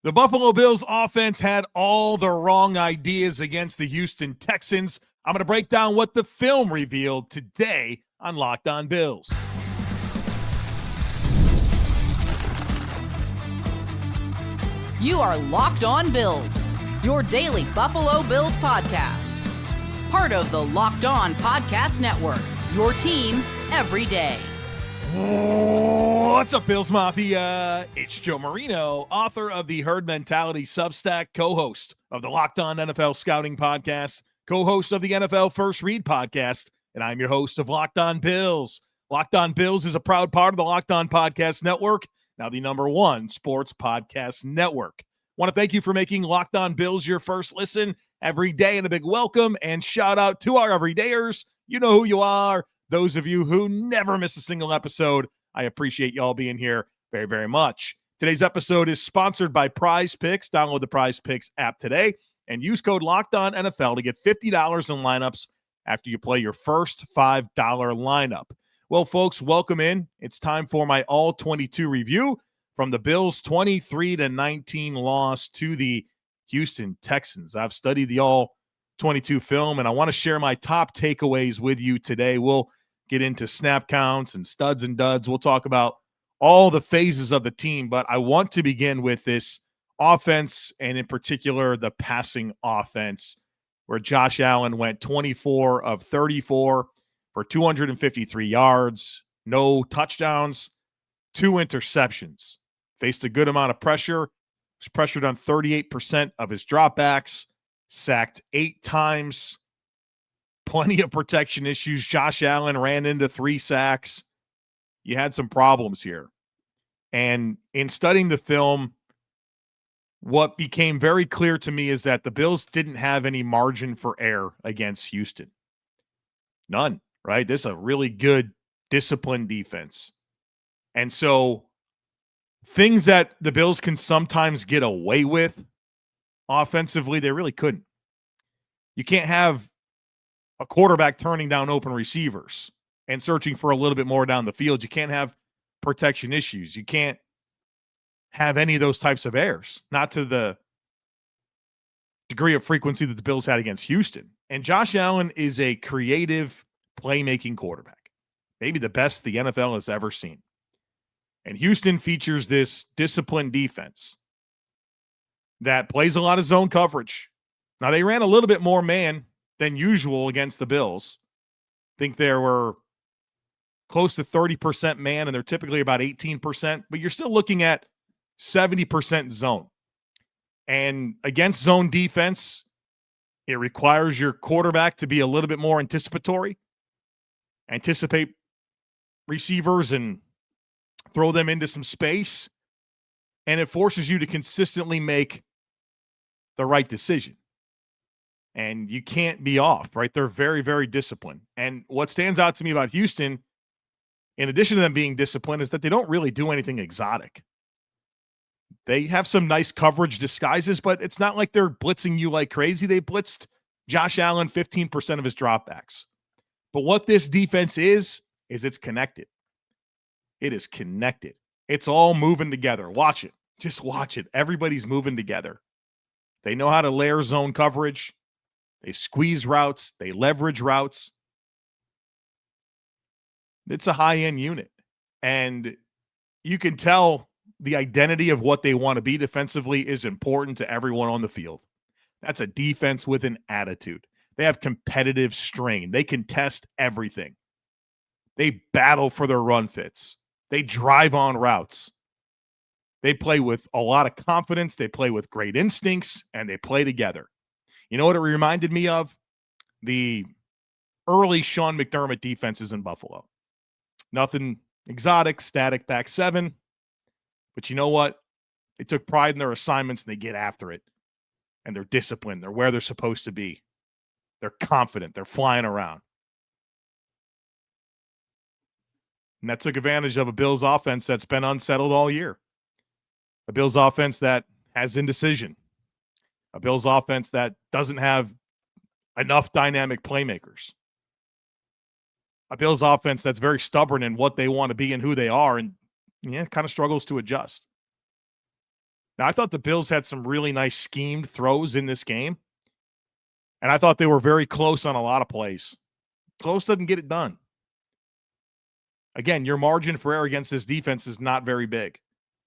The Buffalo Bills offense had all the wrong ideas against the Houston Texans. I'm going to break down what the film revealed today on Locked On Bills. You are Locked On Bills, your daily Buffalo Bills podcast. Part of the Locked On Podcast Network, your team every day. What's up, Bills Mafia? It's Joe Marino, author of the Herd Mentality Substack, co-host of the Locked On NFL Scouting Podcast, co-host of the NFL First Read Podcast, and I'm your host of Locked On Bills. Locked On Bills is a proud part of the Locked On Podcast Network, now the #1 sports podcast network. I want to thank you for making Locked On Bills your first listen every day, and a big welcome and shout out to our everydayers. You know who you are. Those of you who never miss a single episode, I appreciate y'all being here very, very much. Today's episode is sponsored by PrizePicks. Download the PrizePicks app today and use code LOCKEDONNFL to get $50 in lineups after you play your first $5 lineup. Well, folks, welcome in. It's time for my ALL-22 review from the Bills' 23-19 loss to the Houston Texans. I've studied the ALL-22 film, and I want to share my top takeaways with you today. We'll get into snap counts and studs and duds. We'll talk about all the phases of the team, but I want to begin with this offense, and in particular, the passing offense, where Josh Allen went 24 of 34 for 253 yards, no touchdowns, 2 interceptions. Faced a good amount of pressure, was pressured on 38% of his dropbacks, sacked 8 times, plenty of protection issues. Josh Allen ran into 3 sacks. You had some problems here. And in studying the film, what became very clear to me is that the Bills didn't have any margin for error against Houston. None, right? This is a really good, disciplined defense. And so things that the Bills can sometimes get away with offensively, they really couldn't. You can't have a quarterback turning down open receivers and searching for a little bit more down the field. You can't have protection issues. You can't have any of those types of errors, not to the degree of frequency that the Bills had against Houston. And Josh Allen is a creative playmaking quarterback, maybe the best the NFL has ever seen. And Houston features this disciplined defense that plays a lot of zone coverage. Now, they ran a little bit more man than usual against the Bills. I think there were close to 30% man, and they're typically about 18%, but you're still looking at 70% zone. And against zone defense, it requires your quarterback to be a little bit more anticipatory, anticipate receivers and throw them into some space, and it forces you to consistently make the right decision. And you can't be off, right? They're very, very disciplined. And what stands out to me about Houston, in addition to them being disciplined, is that they don't really do anything exotic. They have some nice coverage disguises, but it's not like they're blitzing you like crazy. They blitzed Josh Allen 15% of his dropbacks. But what this defense is it's connected. It is connected. It's all moving together. Watch it. Just watch it. Everybody's moving together. They know how to layer zone coverage. They squeeze routes. They leverage routes. It's a high-end unit. And you can tell the identity of what they want to be defensively is important to everyone on the field. That's a defense with an attitude. They have competitive strain. They contest everything. They battle for their run fits. They drive on routes. They play with a lot of confidence. They play with great instincts, and they play together. You know what it reminded me of? The early Sean McDermott defenses in Buffalo. Nothing exotic, static back 7. But you know what? They took pride in their assignments, and they get after it. And they're disciplined. They're where they're supposed to be. They're confident. They're flying around. And that took advantage of a Bills offense that's been unsettled all year. A Bills offense that has indecision. A Bills offense that doesn't have enough dynamic playmakers. A Bills offense that's very stubborn in what they want to be and who they are, and kind of struggles to adjust. Now, I thought the Bills had some really nice schemed throws in this game, and I thought they were very close on a lot of plays. Close doesn't get it done. Again, your margin for error against this defense is not very big.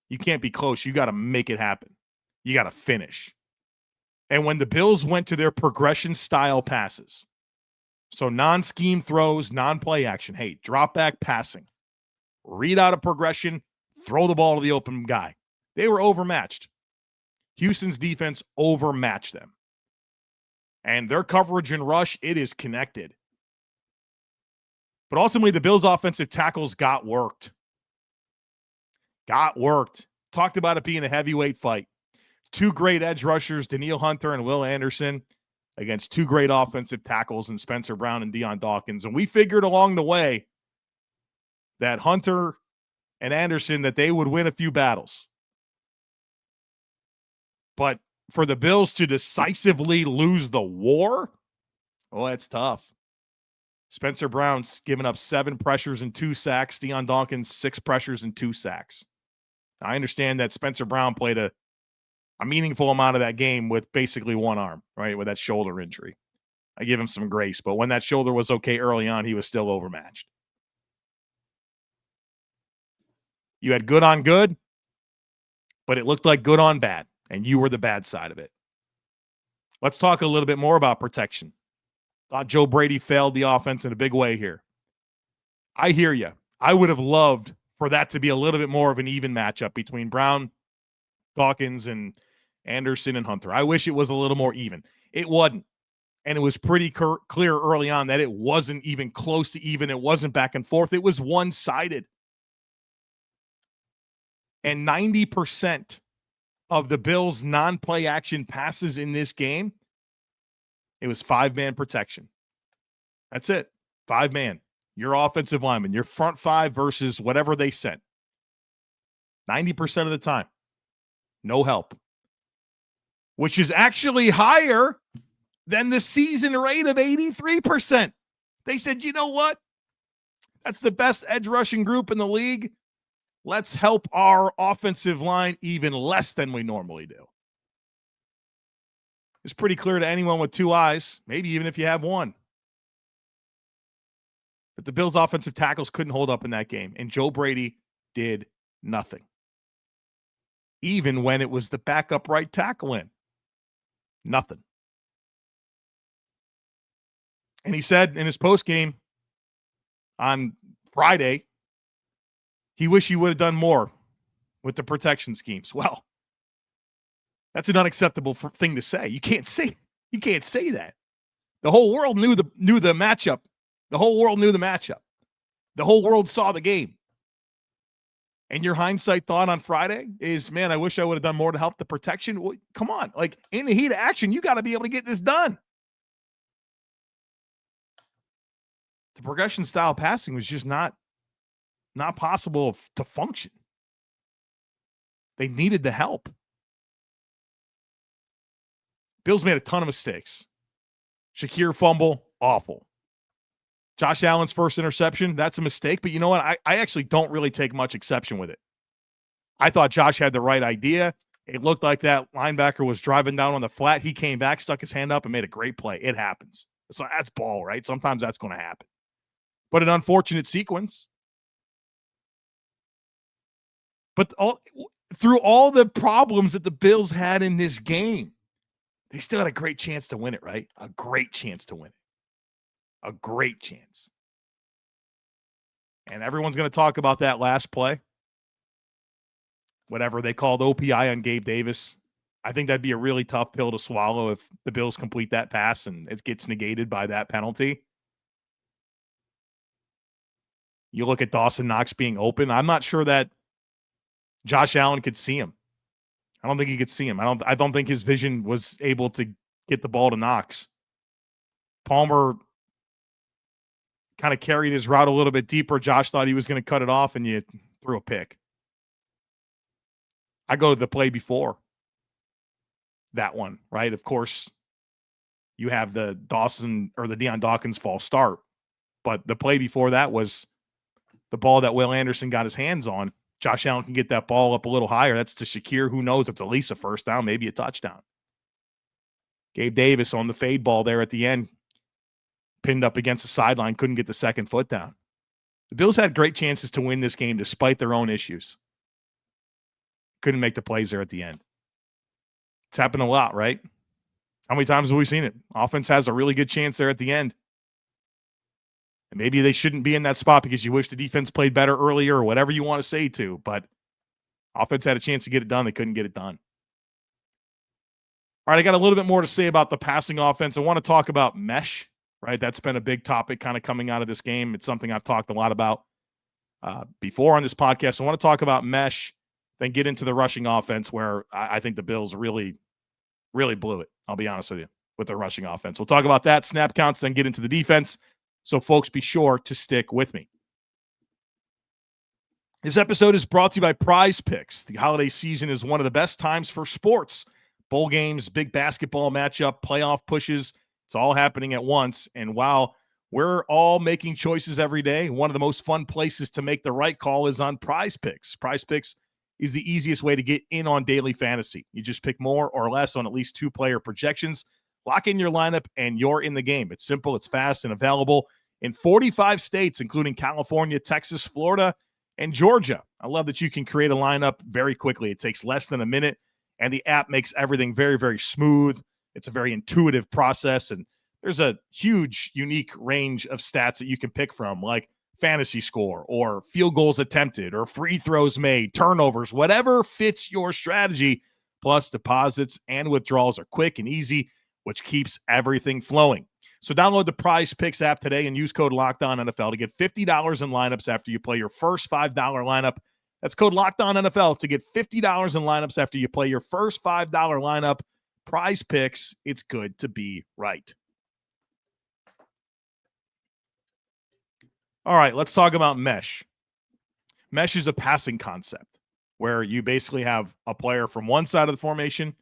You can't be close. You got to make it happen. You got to finish. And when the Bills went to their progression style passes, so non-scheme throws, non-play action, hey, drop back passing, read out a progression, throw the ball to the open guy. They were overmatched. Houston's defense overmatched them. And their coverage and rush, it is connected. But ultimately, the Bills' offensive tackles got worked. Talked about it being a heavyweight fight. Two great edge rushers, Danielle Hunter and Will Anderson, against two great offensive tackles in Spencer Brown and Deion Dawkins. And we figured along the way that Hunter and Anderson, that they would win a few battles. But for the Bills to decisively lose the war, oh, that's tough. Spencer Brown's given up 7 pressures and 2 sacks. Deion Dawkins, 6 pressures and 2 sacks. I understand that Spencer Brown played a meaningful amount of that game with basically one arm, right, with that shoulder injury. I give him some grace, but when that shoulder was okay early on, he was still overmatched. You had good on good, but it looked like good on bad, and you were the bad side of it. Let's talk a little bit more about protection. Thought Joe Brady failed the offense in a big way here. I hear you. I would have loved for that to be a little bit more of an even matchup between Brown, Dawkins, and Anderson and Hunter. I wish it was a little more even. It wasn't. And it was pretty clear early on that it wasn't even close to even. It wasn't back and forth. It was one-sided. And 90% of the Bills' non-play action passes in this game, it was 5-man protection. That's it. 5-man. Your offensive lineman, your front 5 versus whatever they sent. 90% of the time. No help. Which is actually higher than the season rate of 83%. They said, you know what? That's the best edge rushing group in the league. Let's help our offensive line even less than we normally do. It's pretty clear to anyone with 2 eyes, maybe even if you have 1. But the Bills' offensive tackles couldn't hold up in that game, and Joe Brady did nothing. Even when it was the backup right tackle in. Nothing. And he said in his postgame on Friday, he wished he would have done more with the protection schemes. Well, that's an unacceptable thing to say. You can't say that. The whole world knew the matchup. The whole world knew the matchup. The whole world saw the game. And your hindsight thought on Friday is, man, I wish I would have done more to help the protection. Well, come on. Like, in the heat of action, you got to be able to get this done. The progression style passing was just not possible to function. They needed the help. Bills made a ton of mistakes. Shakir fumble, awful. Josh Allen's first interception, that's a mistake. But you know what? I actually don't really take much exception with it. I thought Josh had the right idea. It looked like that linebacker was driving down on the flat. He came back, stuck his hand up, and made a great play. It happens. So that's ball, right? Sometimes that's going to happen. But an unfortunate sequence. But through all the problems that the Bills had in this game, they still had a great chance to win it, right? A great chance to win it. A great chance. And everyone's going to talk about that last play. Whatever they called OPI on Gabe Davis. I think that'd be a really tough pill to swallow if the Bills complete that pass and it gets negated by that penalty. You look at Dawson Knox being open. I'm not sure that Josh Allen could see him. I don't think he could see him. I don't think his vision was able to get the ball to Knox. Palmer kind of carried his route a little bit deeper. Josh thought he was going to cut it off, and you threw a pick. I go to the play before that one, right? Of course, you have the Dawson or the Deion Dawkins false start, but the play before that was the ball that Will Anderson got his hands on. Josh Allen can get that ball up a little higher. That's to Shakir. Who knows? It's at least a first down, maybe a touchdown. Gabe Davis on the fade ball there at the end, pinned up against the sideline, couldn't get the second foot down. The Bills had great chances to win this game despite their own issues. Couldn't make the plays there at the end. It's happened a lot, right? How many times have we seen it? Offense has a really good chance there at the end. And maybe they shouldn't be in that spot because you wish the defense played better earlier or whatever you want to say to, but offense had a chance to get it done. They couldn't get it done. All right, I got a little bit more to say about the passing offense. I want to talk about mesh, right? That's been a big topic kind of coming out of this game. It's something I've talked a lot about before on this podcast. I want to talk about mesh, then get into the rushing offense where I think the Bills really, really blew it. I'll be honest with you, with their rushing offense. We'll talk about that, snap counts, then get into the defense. So folks, be sure to stick with me. This episode is brought to you by PrizePicks. The holiday season is one of the best times for sports. Bowl games, big basketball matchup, playoff pushes. It's all happening at once. And while we're all making choices every day, one of the most fun places to make the right call is on PrizePicks. PrizePicks is the easiest way to get in on daily fantasy. You just pick more or less on at least 2-player projections, lock in your lineup, and you're in the game. It's simple, it's fast, and available in 45 states, including California, Texas, Florida, and Georgia. I love that you can create a lineup very quickly. It takes less than a minute, and the app makes everything very, very smooth. It's a very intuitive process, and there's a huge, unique range of stats that you can pick from, like fantasy score or field goals attempted or free throws made, turnovers, whatever fits your strategy. Plus, deposits and withdrawals are quick and easy, which keeps everything flowing. So download the PrizePicks app today and use code LOCKEDONNFL to get $50 in lineups after you play your first $5 lineup. That's code LOCKEDONNFL to get $50 in lineups after you play your first $5 lineup. PrizePicks, it's good to be right. All right, let's talk about mesh. Mesh is a passing concept where you basically have a player from one side of the formation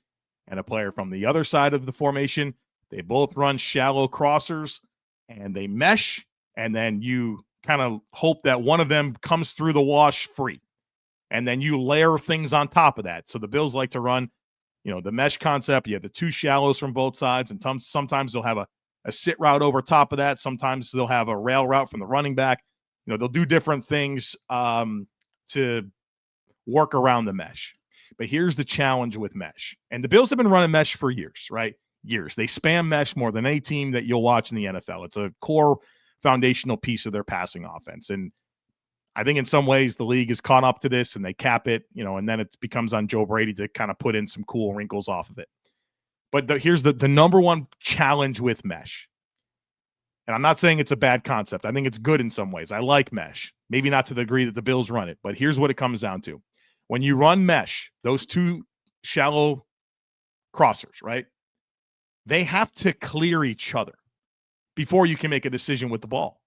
and a player from the other side of the formation. They both run shallow crossers and they mesh, and then you kind of hope that one of them comes through the wash free. And then you layer things on top of that. So the Bills like to run, the mesh concept. You have the two shallows from both sides, and sometimes they'll have a sit route over top of that. Sometimes they'll have a rail route from the running back. They'll do different things to work around the mesh. But here's the challenge with mesh. And the Bills have been running mesh for years, right? Years. They spam mesh more than any team that you'll watch in the NFL. It's a core foundational piece of their passing offense. And I think in some ways the league is caught up to this and they cap it, and then it becomes on Joe Brady to kind of put in some cool wrinkles off of it. But here's the number one challenge with mesh. And I'm not saying it's a bad concept. I think it's good in some ways. I like mesh. Maybe not to the degree that the Bills run it, but here's what it comes down to. When you run mesh, those two shallow crossers, right? They have to clear each other before you can make a decision with the ball.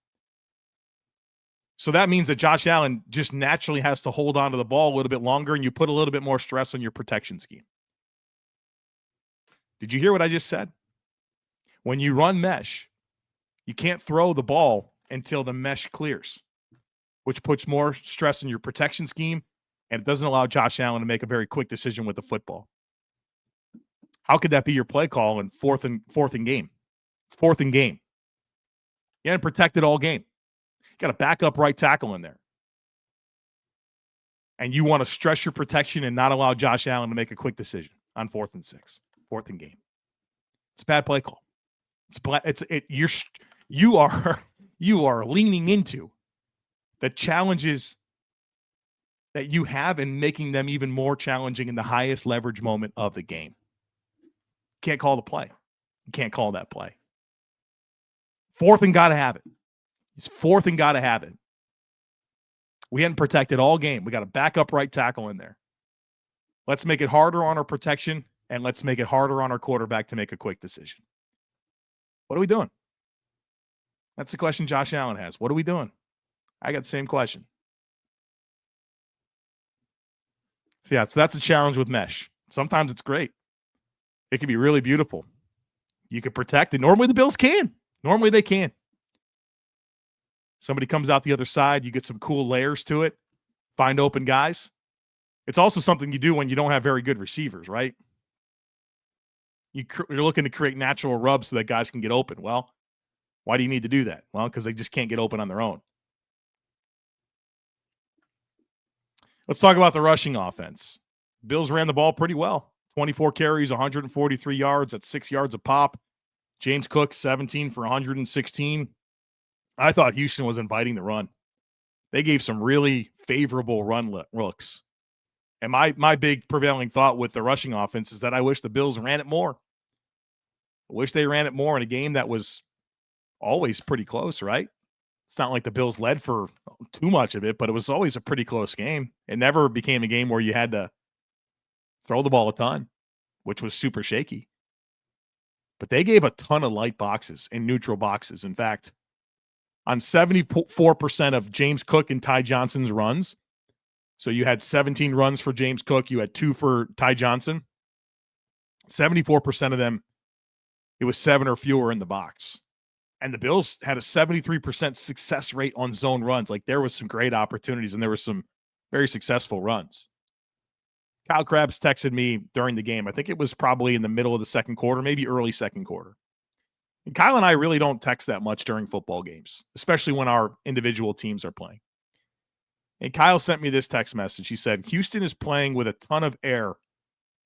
So that means that Josh Allen just naturally has to hold on to the ball a little bit longer, and you put a little bit more stress on your protection scheme. Did you hear what I just said? When you run mesh, you can't throw the ball until the mesh clears, which puts more stress on your protection scheme, and it doesn't allow Josh Allen to make a very quick decision with the football. How could that be your play call in fourth and game? It's fourth and game. You hadn't protected all game. You got a backup right tackle in there. And you want to stress your protection and not allow Josh Allen to make a quick decision on 4th and 6, fourth and game. It's a bad play call. You are leaning into the challenges that you have and making them even more challenging in the highest leverage moment of the game. Can't call the play. You can't call that play. Fourth and got to have it. It's fourth and got to have it. We hadn't protected all game. We got a backup right tackle in there. Let's make it harder on our protection, and let's make it harder on our quarterback to make a quick decision. What are we doing? That's the question Josh Allen has. What are we doing? I got the same question. So that's a challenge with mesh. Sometimes it's great. It can be really beautiful. You can protect it. Normally the Bills can. Normally they can. Somebody comes out the other side. You get some cool layers to it. find open guys. It's also something you do when you don't have very good receivers, right? You're looking to create natural rubs so that guys can get open. Well, why do you need to do that? Well, because they just can't get open on their own. Let's talk about the rushing offense. Bills ran the ball pretty well. 24 carries, 143 yards. That's 6 yards a pop. James Cook, 17 for 116. I thought Houston was inviting the run. They gave some really favorable run looks. And my big prevailing thought with the rushing offense is that I wish the Bills ran it more. I wish they ran it more in a game that was always pretty close, right? It's not like the Bills led for too much of it, but it was always a pretty close game. It never became a game where you had to throw the ball a ton, which was super shaky. But they gave a ton of light boxes and neutral boxes. In fact, on 74% of James Cook and Ty Johnson's runs, so you had 17 runs for James Cook, you had 2 for Ty Johnson, 74% of them, it was 7 or fewer in the box. And the Bills had a 73% success rate on zone runs. Like, there was some great opportunities, and there were some very successful runs. Kyle Krabs texted me during the game. I think it was probably in the middle of the second quarter, maybe early second quarter. And Kyle and I really don't text that much during football games, especially when our individual teams are playing. And Kyle sent me this text message. He said, Houston is playing with a ton of air,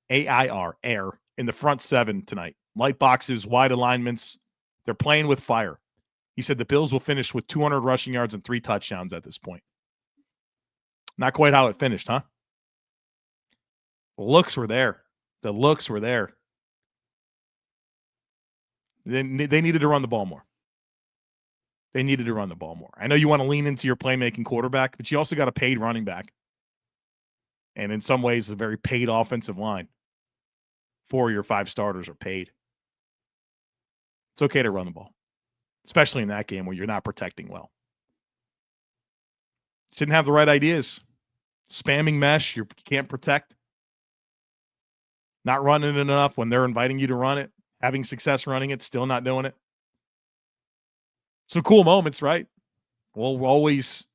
A-I-R, air, in the front seven tonight. Light boxes, wide alignments. They're playing with fire. He said the Bills will finish with 200 rushing yards and 3 touchdowns at this point. Not quite how it finished, huh? The looks were there. The looks were there. They needed to run the ball more. They needed to run the ball more. I know you want to lean into your playmaking quarterback, but you also got a paid running back. And in some ways, a very paid offensive line. 4 of your 5 starters are paid. It's okay to run the ball, especially in that game where you're not protecting well. Didn't have the right ideas. Spamming mesh, you can't protect. Not running it enough when they're inviting you to run it. Having success running it, still not doing it. Some cool moments, right? We'll always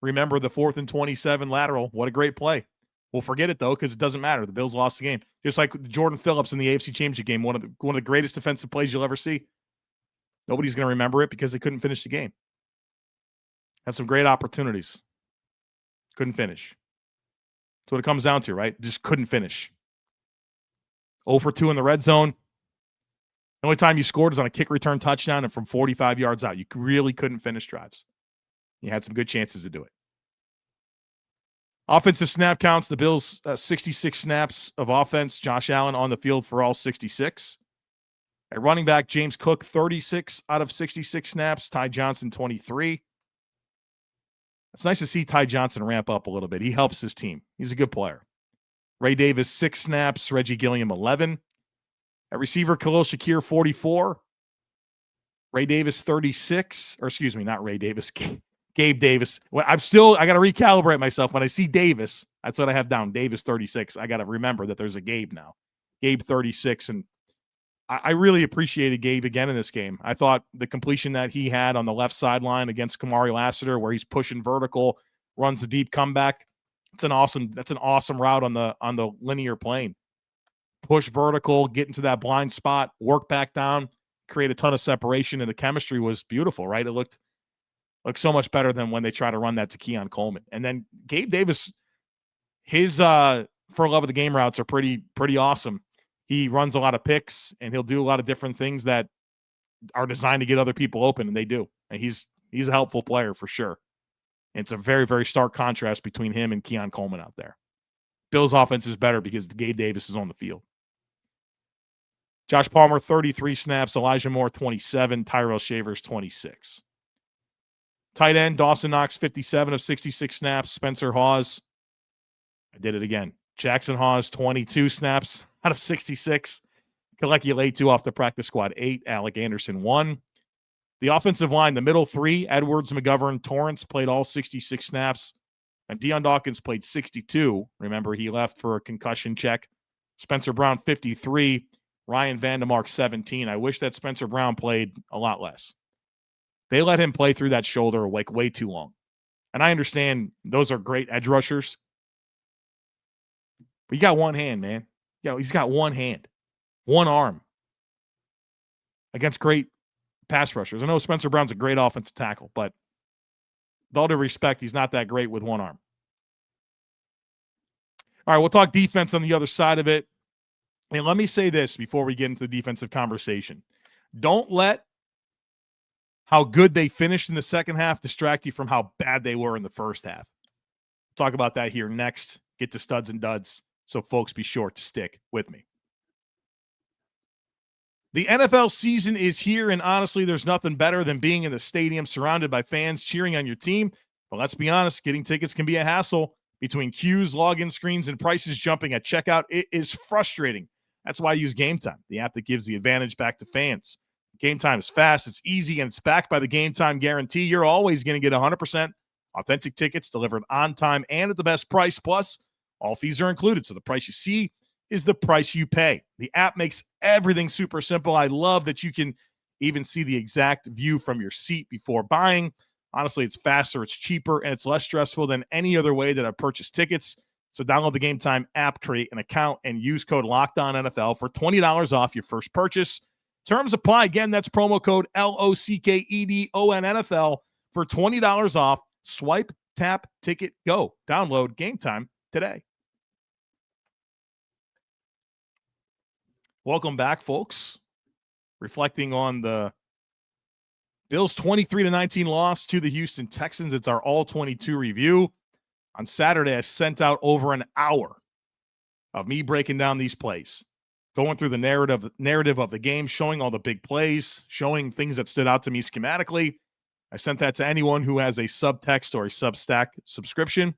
remember the 4th and 27 lateral. What a great play. We'll forget it, though, because it doesn't matter. The Bills lost the game. Just like Jordan Phillips in the AFC Championship game, one of the greatest defensive plays you'll ever see. Nobody's going to remember it because they couldn't finish the game. Had some great opportunities. Couldn't finish. That's what it comes down to, right? Just couldn't finish. 0 for 2 in the red zone. The only time you scored was on a kick return touchdown and from 45 yards out. You really couldn't finish drives. You had some good chances to do it. Offensive snap counts, the Bills, 66 snaps of offense. Josh Allen on the field for all 66. At running back, James Cook, 36 out of 66 snaps. Ty Johnson, 23. It's nice to see Ty Johnson ramp up a little bit. He helps his team. He's a good player. Ray Davis, 6 snaps. Reggie Gilliam, 11. At receiver, Khalil Shakir, 44. Ray Davis, 36. Or excuse me, not Ray Davis. Gabe Davis. Well, I got to recalibrate myself. When I see Davis, that's what I have down. Davis, 36. I got to remember that there's a Gabe now. Gabe, 36. And I really appreciated Gabe again in this game. I thought the completion that he had on the left sideline against Kamari Lassiter, where he's pushing vertical, runs a deep comeback. That's an awesome route on the linear plane. Push vertical, get into that blind spot, work back down, create a ton of separation, and the chemistry was beautiful, right? It looked so much better than when they try to run that to Keon Coleman. And then Gabe Davis, his for love of the game routes are pretty awesome. He runs a lot of picks, and he'll do a lot of different things that are designed to get other people open, and they do. And he's a helpful player for sure. And it's a very, very stark contrast between him and Keon Coleman out there. Bills' offense is better because Gabe Davis is on the field. Josh Palmer, 33 snaps. Elijah Moore, 27. Tyrell Shavers, 26. Tight end, Dawson Knox, 57 of 66 snaps. Spencer Hawes, I did it again. Jackson Hawes, 22 snaps out of 66. Kalecki Letu off the practice squad, 8. Alec Anderson, 1. The offensive line, the middle 3, Edwards, McGovern, Torrance played all 66 snaps. And Deion Dawkins played 62. Remember, he left for a concussion check. Spencer Brown, 53. Ryan Vandemark, 17. I wish that Spencer Brown played a lot less. They let him play through that shoulder way too long. And I understand those are great edge rushers. But you got one hand, man. He's got one hand, one arm against great pass rushers. I know Spencer Brown's a great offensive tackle, but with all due respect, he's not that great with one arm. All right, we'll talk defense on the other side of it. And let me say this before we get into the defensive conversation. Don't let how good they finished in the second half distract you from how bad they were in the first half. We'll talk about that here next. Get to studs and duds, so folks be sure to stick with me. The NFL season is here, and honestly, there's nothing better than being in the stadium surrounded by fans cheering on your team. But let's be honest, getting tickets can be a hassle. Between queues, login screens, and prices jumping at checkout, it is frustrating. That's why I use GameTime, the app that gives the advantage back to fans. GameTime is fast, it's easy, and it's backed by the GameTime guarantee. You're always going to get 100% authentic tickets delivered on time and at the best price. Plus, all fees are included, so the price you see is the price you pay. The app makes everything super simple. I love that you can even see the exact view from your seat before buying. Honestly, it's faster, it's cheaper, and it's less stressful than any other way that I've purchased tickets. So download the GameTime app, create an account, and use code LOCKEDONNFL for $20 off your first purchase. Terms apply. Again, that's promo code LOCKEDONNFL for $20 off. Swipe, tap, ticket, go. Download GameTime today. Welcome back, folks. Reflecting on the Bills' 23-19 loss to the Houston Texans. It's our all-22 review. On Saturday, I sent out over an hour of me breaking down these plays, going through the narrative of the game, showing all the big plays, showing things that stood out to me schematically. I sent that to anyone who has a Subtext or a Substack subscription.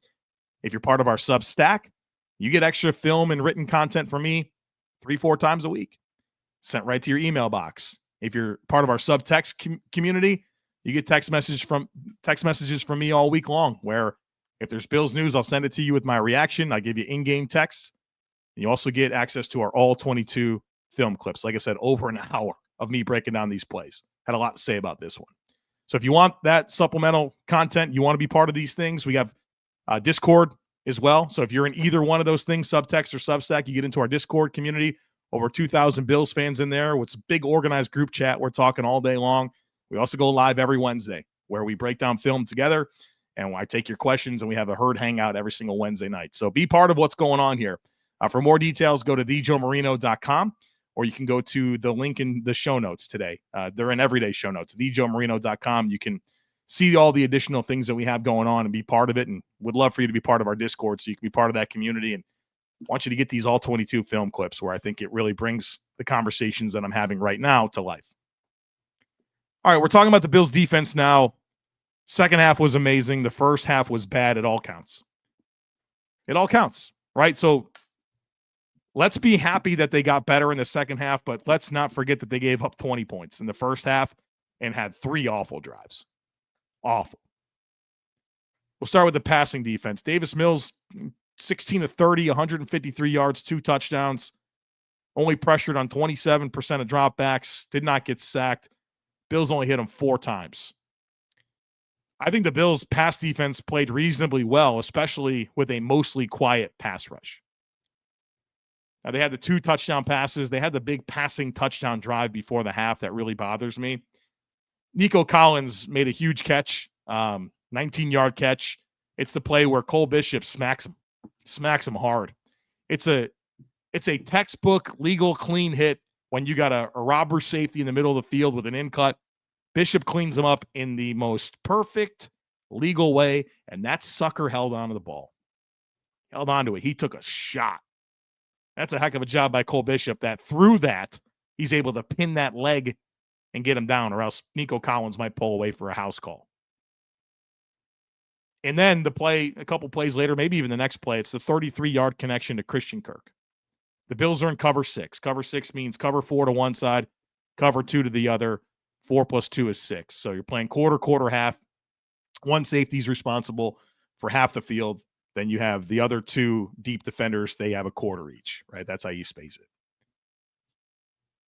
If you're part of our Substack, you get extra film and written content from me 3-4 times a week, sent right to your email box. If you're part of our Subtext community, you get text messages from me all week long, where if there's Bills news, I'll send it to you with my reaction. I give you in-game texts. You also get access to our all-22 film clips. Like I said, over an hour of me breaking down these plays. Had a lot to say about this one. So if you want that supplemental content, you want to be part of these things, we have Discord as well. So if you're in either one of those things, Subtext or Substack, you get into our Discord community. Over 2,000 Bills fans in there. It's a big organized group chat. We're talking all day long. We also go live every Wednesday where we break down film together, and I take your questions, and we have a herd hangout every single Wednesday night. So be part of what's going on here. For more details, go to thejoemarino.com, or you can go to the link in the show notes today. They're in everyday show notes, thejoemarino.com. You can see all the additional things that we have going on and be part of it, and would love for you to be part of our Discord so you can be part of that community. And want you to get these all 22 film clips where I think it really brings the conversations that I'm having right now to life. All right, we're talking about the Bills defense now. Second half was amazing. The first half was bad. It all counts. It all counts, right? So let's be happy that they got better in the second half, but let's not forget that they gave up 20 points in the first half and had 3 awful drives. Awful. We'll start with the passing defense. Davis Mills, 16 of 30, 153 yards, 2 touchdowns, only pressured on 27% of dropbacks, did not get sacked. Bills only hit him 4 times. I think the Bills' pass defense played reasonably well, especially with a mostly quiet pass rush. Now, they had the 2 touchdown passes. They had the big passing touchdown drive before the half that really bothers me. Nico Collins made a huge catch, 19-yard catch. It's the play where Cole Bishop smacks him hard. It's a textbook legal clean hit when you got a robber safety in the middle of the field with an in cut. Bishop cleans him up in the most perfect legal way, and that sucker held on to the ball. Held on to it. He took a shot. That's a heck of a job by Cole Bishop that through that, he's able to pin that leg and get him down, or else Nico Collins might pull away for a house call. And then the play, a couple plays later, maybe even the next play, it's the 33-yard connection to Christian Kirk. The Bills are in cover 6. Cover 6 means cover 4 to one side, cover 2 to the other. 4 plus 2 is 6. So you're playing quarter, half. One safety's responsible for half the field. Then you have the other 2 deep defenders. They have a quarter each, right? That's how you space it.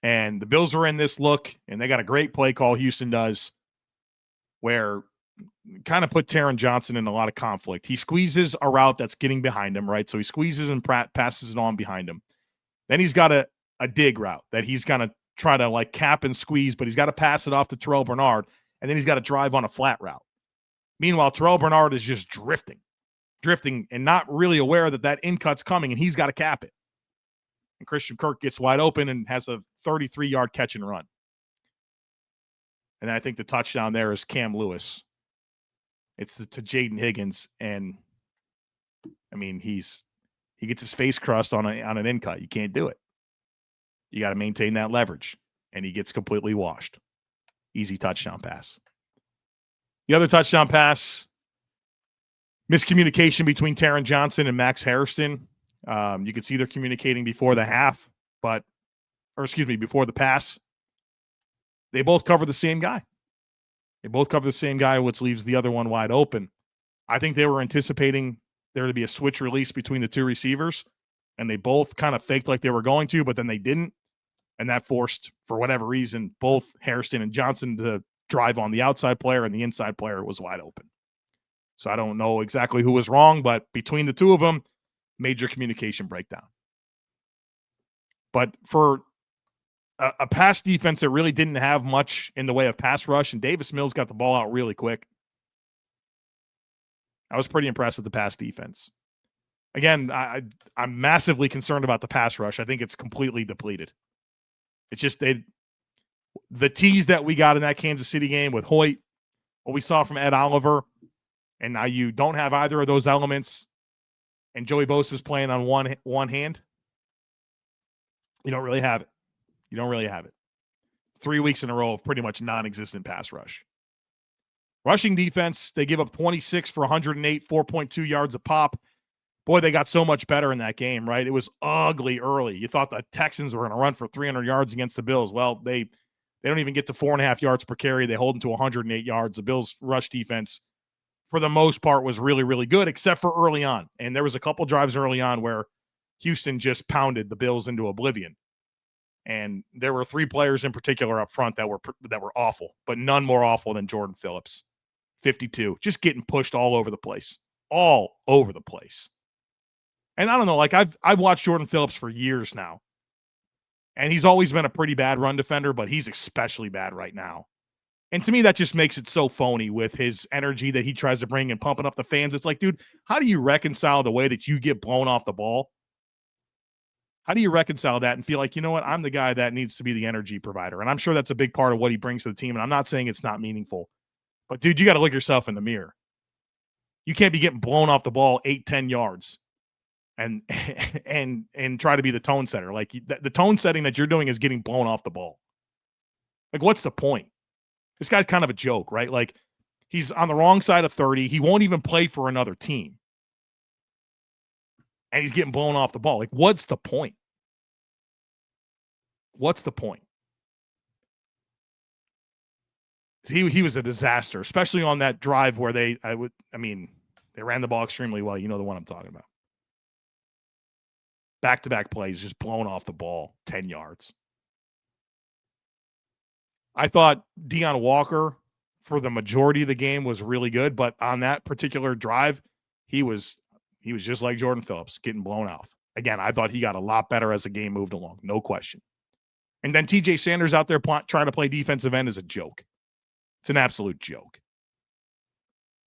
And the Bills are in this look, and they got a great play call, Houston does, where kind of put Taron Johnson in a lot of conflict. He squeezes a route that's getting behind him, right? So he squeezes and passes it on behind him. Then he's got a dig route that he's going to try to like cap and squeeze, but he's got to pass it off to Terrell Bernard, and then he's got to drive on a flat route. Meanwhile, Terrell Bernard is just drifting and not really aware that in cut's coming, and he's got to cap it. And Christian Kirk gets wide open and has a 33-yard catch and run. And then I think the touchdown there is Cam Lewis. It's to Jaden Higgins, and I mean he gets his face crushed on an in cut. You can't do it. You got to maintain that leverage, and he gets completely washed. Easy touchdown pass. The other touchdown pass, miscommunication between Taron Johnson and Max Hairston. You could see they're communicating before the before the pass. They both cover the same guy. Which leaves the other one wide open. I think they were anticipating there to be a switch release between the two receivers, and they both kind of faked like they were going to, but then they didn't. And that forced, for whatever reason, both Hairston and Johnson to drive on the outside player, and the inside player was wide open. So I don't know exactly who was wrong, but between the two of them, major communication breakdown. But for a pass defense that really didn't have much in the way of pass rush, and Davis Mills got the ball out really quick, I was pretty impressed with the pass defense. Again, I'm massively concerned about the pass rush. I think it's completely depleted. It's just the tease that we got in that Kansas City game with Hoyt, what we saw from Ed Oliver, and now you don't have either of those elements, and Joey Bosa's playing on one hand. You don't really have it. 3 weeks in a row of pretty much non-existent pass rush. Rushing defense, they give up 26 for 108, 4.2 yards a pop. Boy, they got so much better in that game, right? It was ugly early. You thought the Texans were going to run for 300 yards against the Bills. Well, they don't even get to 4.5 yards per carry. They hold them to 108 yards. The Bills' rush defense, for the most part, was really, really good, except for early on. And there was a couple drives early on where Houston just pounded the Bills into oblivion. And there were 3 players in particular up front that were awful, but none more awful than Jordan Phillips. 52, just getting pushed all over the place. And I don't know, like I've watched Jordan Phillips for years now. And he's always been a pretty bad run defender, but he's especially bad right now. And to me, that just makes it so phony with his energy that he tries to bring and pumping up the fans. It's like, dude, how do you reconcile the way that you get blown off the ball? How do you reconcile that and feel like, you know what, I'm the guy that needs to be the energy provider? And I'm sure that's a big part of what he brings to the team. And I'm not saying it's not meaningful. But, dude, you got to look yourself in the mirror. You can't be getting blown off the ball 8-10 yards and try to be the tone setter. Like, the tone setting that you're doing is getting blown off the ball. Like, what's the point? This guy's kind of a joke, right? Like, he's on the wrong side of 30. He won't even play for another team. And he's getting blown off the ball. Like, what's the point? He was a disaster, especially on that drive where they ran the ball extremely well. You know the one I'm talking about. Back-to-back plays, just blown off the ball, 10 yards. I thought Deion Walker, for the majority of the game, was really good, but on that particular drive, he was just like Jordan Phillips, getting blown off. Again, I thought he got a lot better as the game moved along, no question. And then TJ Sanders out there trying to play defensive end is a joke. It's an absolute joke.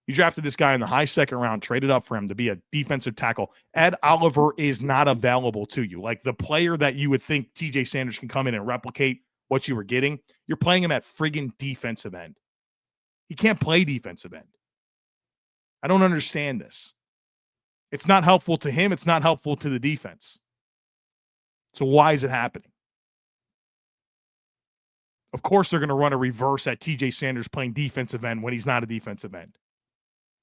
You drafted this guy in the high second round, traded up for him to be a defensive tackle. Ed Oliver is not available to you. Like, the player that you would think TJ Sanders can come in and replicate what you were getting, you're playing him at friggin' defensive end. He can't play defensive end. I don't understand this. It's not helpful to him. It's not helpful to the defense. So why is it happening? Of course they're going to run a reverse at TJ Sanders playing defensive end when he's not a defensive end.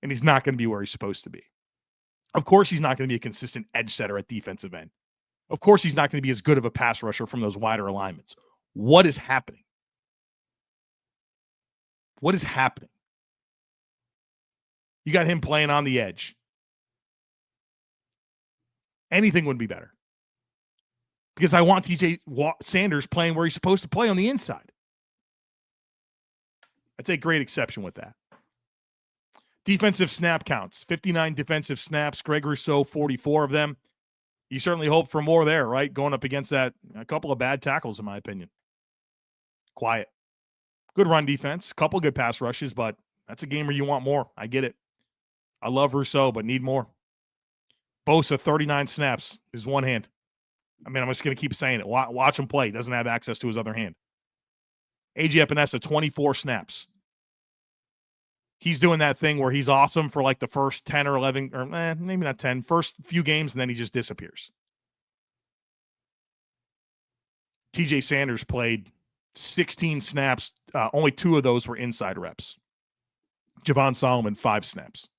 And he's not going to be where he's supposed to be. Of course he's not going to be a consistent edge setter at defensive end. Of course he's not going to be as good of a pass rusher from those wider alignments. What is happening? What is happening? You got him playing on the edge. Anything would be better. Because I want TJ Sanders playing where he's supposed to play on the inside. I take great exception with that. Defensive snap counts, 59 defensive snaps. Greg Rousseau, 44 of them. You certainly hope for more there, right? Going up against that, a couple of bad tackles, in my opinion. Quiet. Good run defense, couple good pass rushes, but that's a game where you want more. I get it. I love Rousseau, but need more. Bosa, 39 snaps, his one hand. I mean, I'm just going to keep saying it. Watch him play. He doesn't have access to his other hand. A.J. Epinesa, 24 snaps. He's doing that thing where he's awesome for like the first 10 or 11, or maybe not 10, first few games, and then he just disappears. TJ Sanders played 16 snaps. Only 2 of those were inside reps. Javon Solomon, 5 snaps.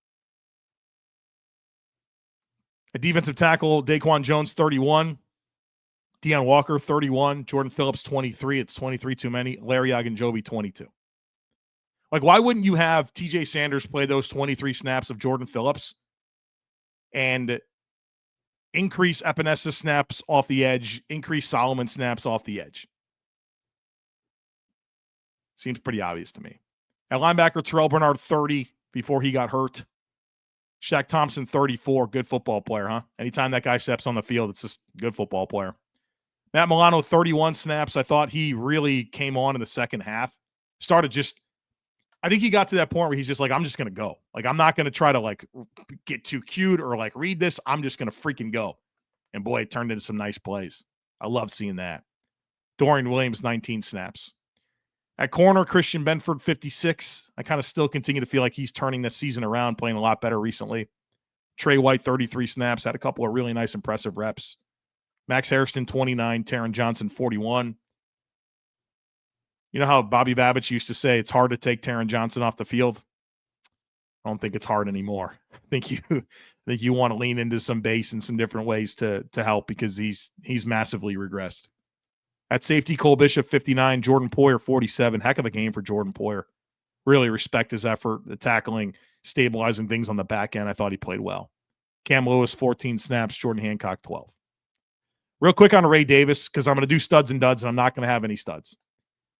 A defensive tackle, Daquan Jones, 31. Deion Walker, 31. Jordan Phillips, 23. It's 23 too many. Larry Ogunjobi, 22. Like, why wouldn't you have TJ Sanders play those 23 snaps of Jordan Phillips and increase Epinesa snaps off the edge, increase Solomon snaps off the edge? Seems pretty obvious to me. At linebacker, Terrell Bernard, 30 before he got hurt. Shaq Thompson, 34. Good football player, huh? Anytime that guy steps on the field, it's just a good football player. Matt Milano, 31 snaps. I thought he really came on in the second half. I think he got to that point where he's just like, I'm just going to go. Like, I'm not going to try to, like, get too cute or, like, read this. I'm just going to freaking go. And, boy, it turned into some nice plays. I love seeing that. Dorian Williams, 19 snaps. At corner, Christian Benford, 56. I kind of still continue to feel like he's turning this season around, playing a lot better recently. Trey White, 33 snaps. Had a couple of really nice, impressive reps. Max Hairston, 29. Taron Johnson, 41. You know how Bobby Babbitt used to say it's hard to take Taron Johnson off the field? I don't think it's hard anymore. I think you want to lean into some base in some different ways to help, because he's massively regressed. At safety, Cole Bishop, 59. Jordan Poyer, 47. Heck of a game for Jordan Poyer. Really respect his effort, the tackling, stabilizing things on the back end. I thought he played well. Cam Lewis, 14 snaps. Jordan Hancock, 12. Real quick on Ray Davis, because I'm going to do studs and duds, and I'm not going to have any studs.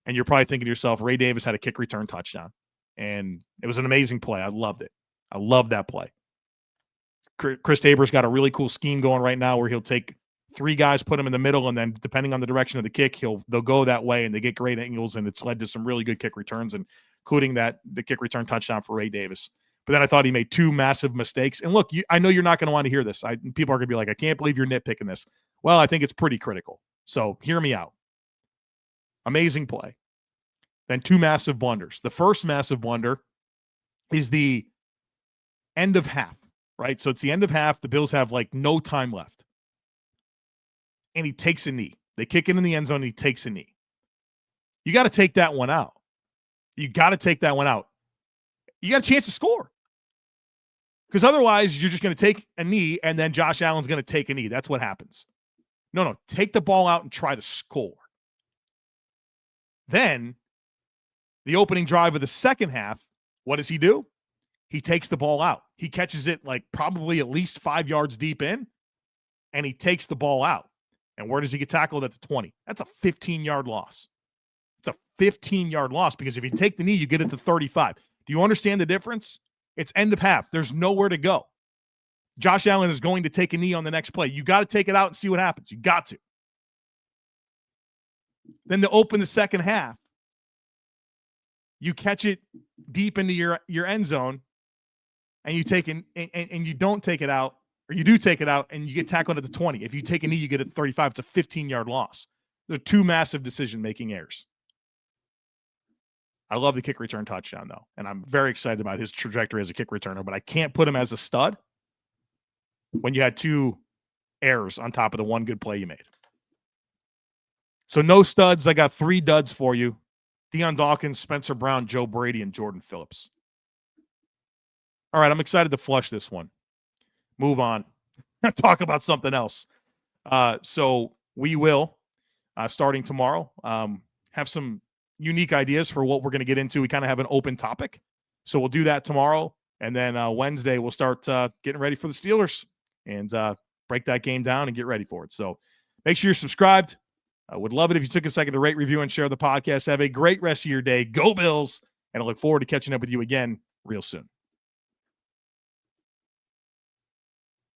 And you're probably thinking to yourself, Ray Davis had a kick return touchdown. And it was an amazing play. I loved it. I love that play. Chris Tabor's got a really cool scheme going right now where he'll take 3 guys, put them in the middle, and then depending on the direction of the kick, they'll go that way, and they get great angles, and it's led to some really good kick returns, including the kick return touchdown for Ray Davis. But then I thought he made 2 massive mistakes. And look, I know you're not going to want to hear this. People are going to be like, I can't believe you're nitpicking this. Well, I think it's pretty critical. So hear me out. Amazing play. Then 2 massive blunders. The first massive blunder is the end of half, right? So it's the end of half. The Bills have like no time left. And he takes a knee. They kick it in the end zone and he takes a knee. You got to take that one out. You got to take that one out. You got a chance to score. Because otherwise, you're just going to take a knee and then Josh Allen's going to take a knee. That's what happens. No. Take the ball out and try to score. Then, the opening drive of the second half, what does he do? He takes the ball out. He catches it like probably at least 5 yards deep in, and he takes the ball out. And where does he get tackled? At the 20. That's a 15-yard loss. It's a 15-yard loss, because if you take the knee, you get it to 35. Do you understand the difference? It's end of half. There's nowhere to go. Josh Allen is going to take a knee on the next play. You got to take it out and see what happens. You got to. Then to open the second half, you catch it deep into your end zone, and you take and you don't take it out, or you do take it out, and you get tackled at the 20. If you take a knee, you get it at 35. It's a 15-yard loss. They're 2 massive decision-making errors. I love the kick return touchdown, though, and I'm very excited about his trajectory as a kick returner, but I can't put him as a stud when you had 2 errors on top of the 1 good play you made. So no studs. I got 3 duds for you. Deion Dawkins, Spencer Brown, Joe Brady, and Jordan Phillips. All right, I'm excited to flush this one. Move on. Talk about something else. So we will, starting tomorrow, have some unique ideas for what we're going to get into. We kind of have an open topic. So we'll do that tomorrow. And then Wednesday, we'll start getting ready for the Steelers and break that game down and get ready for it. So make sure you're subscribed. I would love it if you took a second to rate, review, and share the podcast. Have a great rest of your day. Go Bills. And I look forward to catching up with you again real soon.